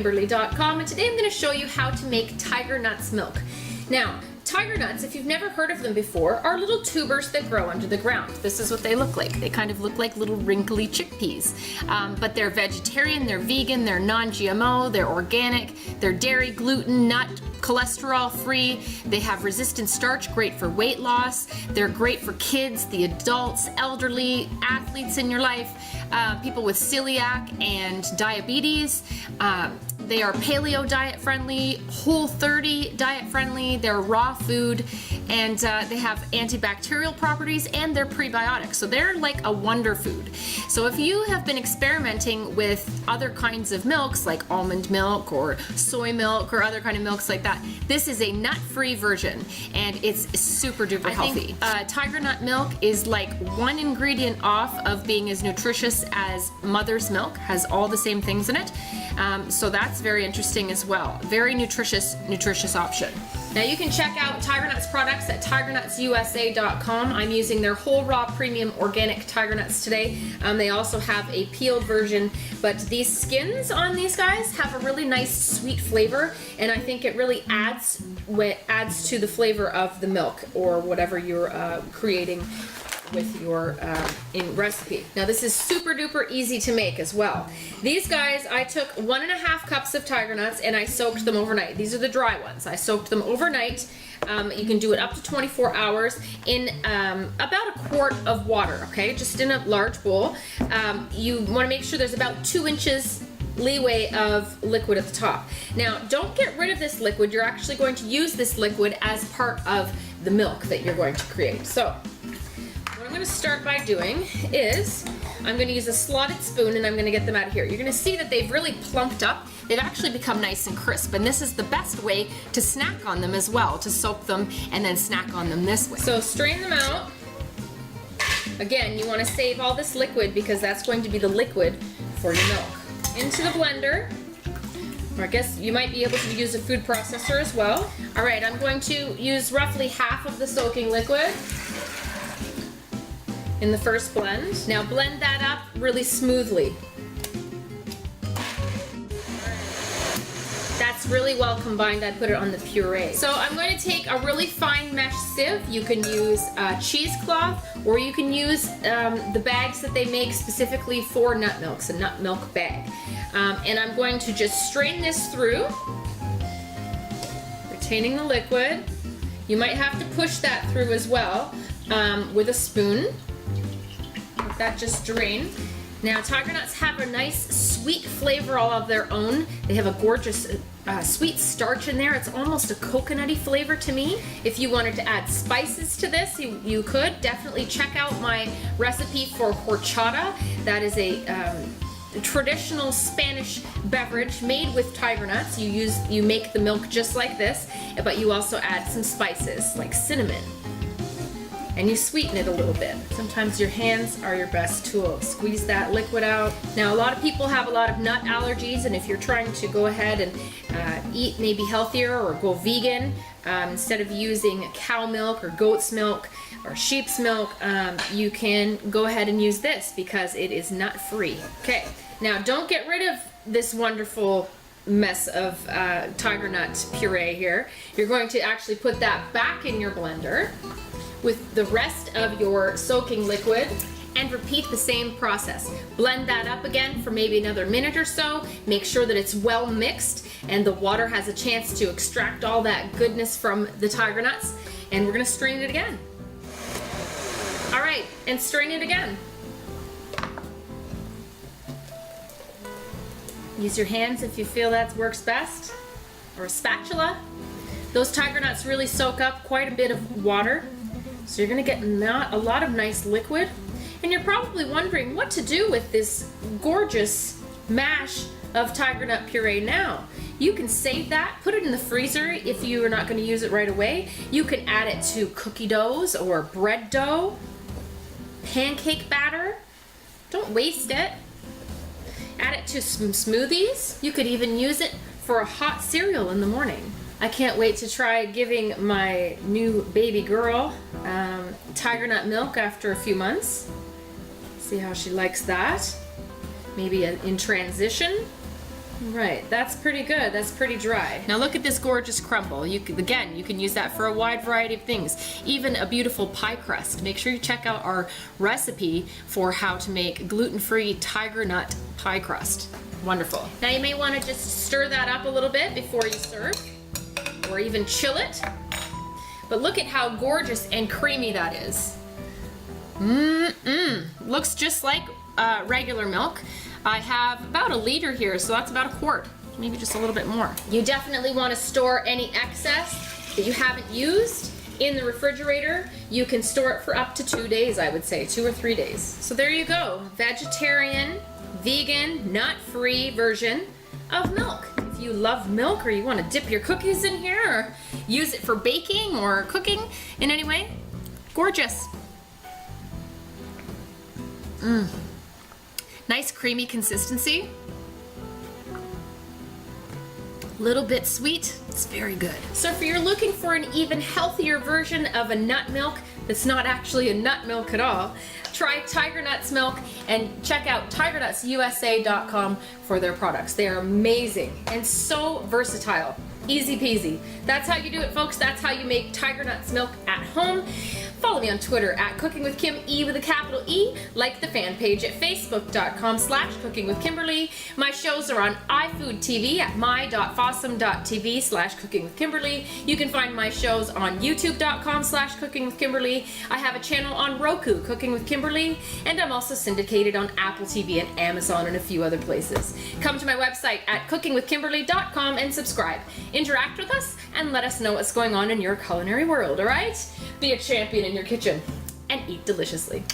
Kimberly.com, and today I'm going to show you how to make tiger nuts milk. Now, tiger nuts, if you've never heard of them before, are little tubers that grow under the ground. This is what they look like. They kind of look like little wrinkly chickpeas. But they're vegetarian, they're vegan, they're non-GMO, they're organic, they're dairy, gluten, nut, cholesterol free. They have resistant starch, great for weight loss. They're great for kids, the adults, elderly, athletes in your life, people with celiac and diabetes. They are paleo diet friendly, Whole30 diet friendly, they're raw food, and they have antibacterial properties, and they're prebiotics. So they're like a wonder food. So if you have been experimenting with other kinds of milks like almond milk or soy milk or other kind of milks like that, this is a nut-free version, and it's super duper healthy. I think tiger nut milk is like one ingredient off of being as nutritious as mother's milk, has all the same things in it. So that's very interesting as well. Very nutritious option. Now you can check out Tiger Nuts products at tigernutsusa.com. I'm using their whole raw premium organic tiger nuts today. They also have a peeled version, but these skins on these guys have a really nice sweet flavor, and I think it really adds to the flavor of the milk or whatever you're creating with your recipe. Now this is super duper easy to make as well. These guys, I took 1.5 cups of tiger nuts and I soaked them overnight. These are the dry ones. I soaked them overnight. You can do it up to 24 hours in about 1 quart of water, okay? Just in a large bowl. You want to make sure there's about 2 inches leeway of liquid at the top. Now don't get rid of this liquid. You're actually going to use this liquid as part of the milk that you're going to create. So what I'm going to start by doing is I'm going to use a slotted spoon and I'm going to get them out of here. You're going to see that they've really plumped up. They've actually become nice and crisp, and this is the best way to snack on them as well, to soak them and then snack on them this way. So strain them out. Again, you want to save all this liquid because that's going to be the liquid for your milk. Into the blender, or I guess you might be able to use a food processor as well. All right, I'm going to use roughly half of the soaking liquid in the first blend. Now blend that up really smoothly. That's really well combined. I put it on the puree. So I'm going to take a really fine mesh sieve. You can use cheesecloth, or you can use the bags that they make specifically for nut milks, a nut milk bag. And I'm going to just strain this through, retaining the liquid. You might have to push that through as well with a spoon. Let that just drain. Now tiger nuts have a nice sweet flavor all of their own. They have a gorgeous sweet starch in there. It's almost a coconutty flavor to me. If you wanted to add spices to this, you could. Definitely check out my recipe for horchata. That is a traditional Spanish beverage made with tiger nuts. You make the milk just like this, but you also add some spices like cinnamon. And you sweeten it a little bit. Sometimes your hands are your best tool. Squeeze that liquid out. Now a lot of people have a lot of nut allergies, and if you're trying to go ahead and eat maybe healthier or go vegan, instead of using cow milk or goat's milk or sheep's milk, you can go ahead and use this because it is nut free. Okay, now don't get rid of this wonderful mess of tiger nut puree here. You're going to actually put that back in your blender with the rest of your soaking liquid and repeat the same process. Blend that up again for maybe another minute or so. Make sure that it's well mixed and the water has a chance to extract all that goodness from the tiger nuts. And we're gonna strain it again. All right, and strain it again. Use your hands if you feel that works best, or a spatula. Those tiger nuts really soak up quite a bit of water. So you're gonna get not a lot of nice liquid, and you're probably wondering what to do with this gorgeous mash of tiger nut puree now. You can save that, put it in the freezer if you are not gonna use it right away. You can add it to cookie doughs or bread dough, pancake batter. Don't waste it. Add it to some smoothies. You could even use it for a hot cereal in the morning. I can't wait to try giving my new baby girl tiger nut milk after a few months. See how she likes that. Maybe in transition. Right, that's pretty good. That's pretty dry. Now look at this gorgeous crumble. You can use that for a wide variety of things. Even a beautiful pie crust. Make sure you check out our recipe for how to make gluten-free tiger nut pie crust. Wonderful. Now you may want to just stir that up a little bit before you serve, or even chill it. But look at how gorgeous and creamy that is. Looks just like regular milk. I have about a liter here, so that's about a quart, maybe just a little bit more. You definitely want to store any excess that you haven't used in the refrigerator. You can store it for up to 2 days, I would say, 2 or 3 days. So there you go, vegetarian, vegan, nut-free version of milk. If you love milk or you want to dip your cookies in here or use it for baking or cooking in any way, gorgeous. Nice creamy consistency. Little bit sweet, it's very good. So if you're looking for an even healthier version of a nut milk that's not actually a nut milk at all, try Tiger Nuts milk and check out tigernutsusa.com for their products. They are amazing and so versatile. Easy peasy. That's how you do it, folks. That's how you make Tiger Nuts milk at home. Follow me on Twitter at Cooking with Kim, E with a capital E. Like the fan page at facebook.com/cookingwithkimberly. My shows are on iFood TV at my.fossum.tv/cookingwithkimberly. You can find my shows on youtube.com/cookingwithkimberly. I have a channel on Roku, Cooking with Kimberly, and I'm also syndicated on Apple TV and Amazon and a few other places. Come to my website at cookingwithkimberly.com and subscribe. Interact with us and let us know what's going on in your culinary world, all right? Be a champion in your kitchen and eat deliciously.